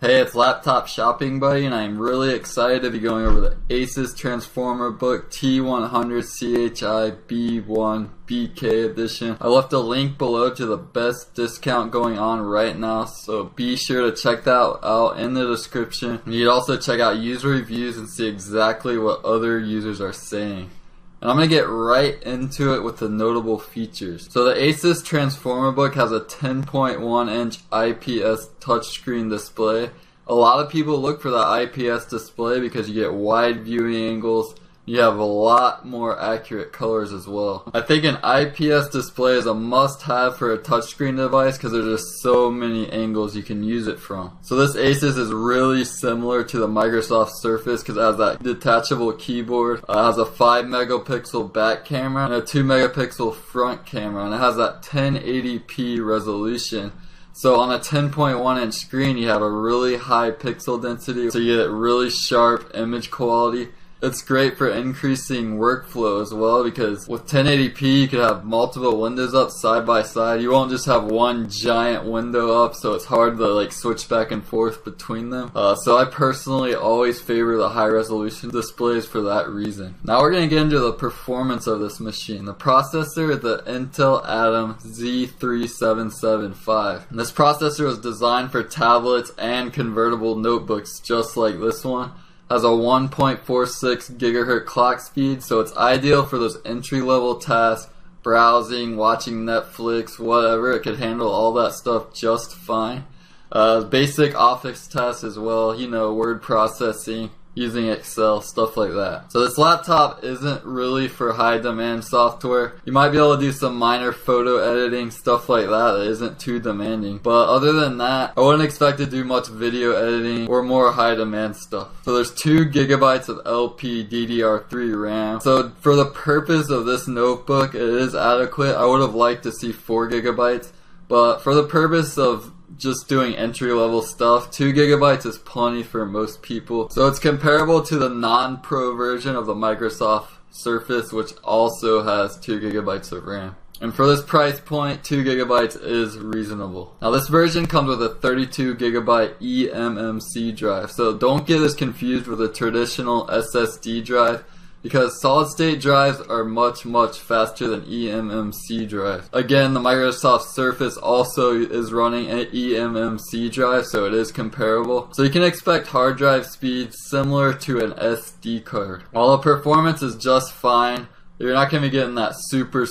Hey, it's Laptop Shopping Buddy, and I'm really excited to be going over the ASUS Transformer Book T100CHI-B1-BK edition. I left a link below to the best discount going on right now, so be sure to check that out in the description. You can also check out user reviews and see exactly what other users are saying. And I'm going to get right into it with the notable features. So the ASUS Transformer Book has a 10.1 inch IPS touchscreen display. A lot of people look for the IPS display because you get wide viewing angles. You have a lot more accurate colors as well. I think an IPS display is a must-have for a touchscreen device because there's just so many angles you can use it from. So this ASUS is really similar to the Microsoft Surface because it has that detachable keyboard. It has a 5 megapixel back camera and a 2 megapixel front camera, and it has that 1080p resolution. So on a 10.1 inch screen you have a really high pixel density, so you get really sharp image quality. It's great for increasing workflow as well because with 1080p you could have multiple windows up side by side. You won't just have one giant window up, so it's hard to switch back and forth between them. So I personally always favor the high resolution displays for that reason. Now we're going to get into the performance of this machine. The processor is the Intel Atom Z3775. And this processor was designed for tablets and convertible notebooks just like this one. Has a 1.46 gigahertz clock speed, so it's ideal for those entry-level tasks, browsing, watching Netflix, whatever. It could handle all that stuff just fine. Basic office tasks as well, word processing, using Excel, stuff like that. So this laptop isn't really for high demand software. You might be able to do some minor photo editing, stuff like that isn't too demanding. But other than that, I wouldn't expect to do much video editing or more high demand stuff. So there's 2 gigabytes of LPDDR3 RAM. So for the purpose of this notebook, it is adequate. I would have liked to see 4 gigabytes. But for the purpose of just doing entry-level stuff, 2 gigabytes is plenty for most people. So it's comparable to the non-pro version of the Microsoft Surface, which also has 2 gigabytes of RAM. And for this price point, 2 gigabytes is reasonable. Now this version comes with a 32 gigabyte eMMC drive, so don't get this confused with a traditional SSD drive, because solid-state drives are much faster than eMMC drives. Again, the Microsoft Surface also is running an eMMC drive, so it is comparable. So you can expect hard drive speeds similar to an SD card. While the performance is just fine, you're not going to be getting that super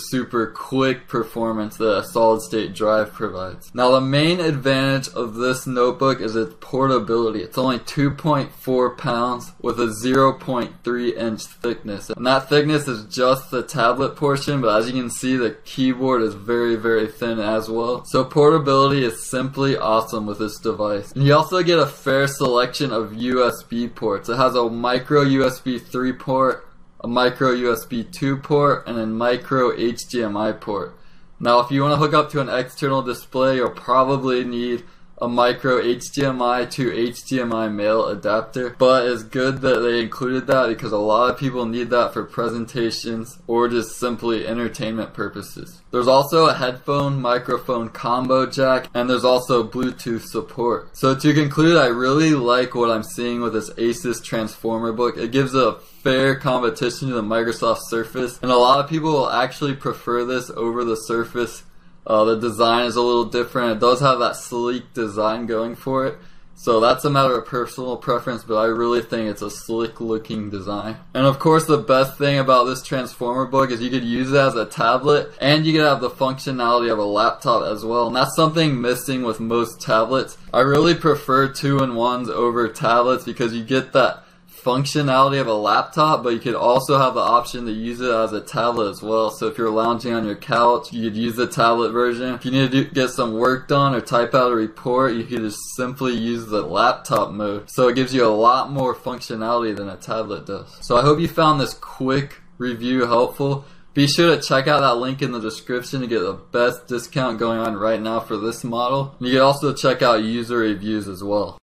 quick performance that a solid-state drive provides. Now the main advantage of this notebook is its portability. It's only 2.4 pounds with a 0.3 inch thickness. And that thickness is just the tablet portion, but as you can see the keyboard is very thin as well. So portability is simply awesome with this device. And you also get a fair selection of USB ports. It has a micro USB 3 port, a micro USB 2 port, and a micro HDMI port. Now if you want to hook up to an external display, you'll probably need a micro HDMI to HDMI male adapter, but it's good that they included that because a lot of people need that for presentations or just simply entertainment purposes. There's also a headphone-mic combo jack, and there's also Bluetooth support. So to conclude, I really like what I'm seeing with this ASUS Transformer Book. It gives a fair competition to the Microsoft Surface, and a lot of people will actually prefer this over the Surface. The design is a little different. It does have that sleek design going for it. So that's a matter of personal preference, but I really think it's a slick looking design. And of course the best thing about this Transformer Book is you could use it as a tablet and you could have the functionality of a laptop as well. And that's something missing with most tablets. I really prefer 2-in-1s over tablets because you get that functionality of a laptop, but you could also have the option to use it as a tablet as well. So if you're lounging on your couch, you could use the tablet version. If you need to get some work done or type out a report, you could just simply use the laptop mode. So it gives you a lot more functionality than a tablet does. So I hope you found this quick review helpful. Be sure to check out that link in the description to get the best discount going on right now for this model. You can also check out user reviews as well.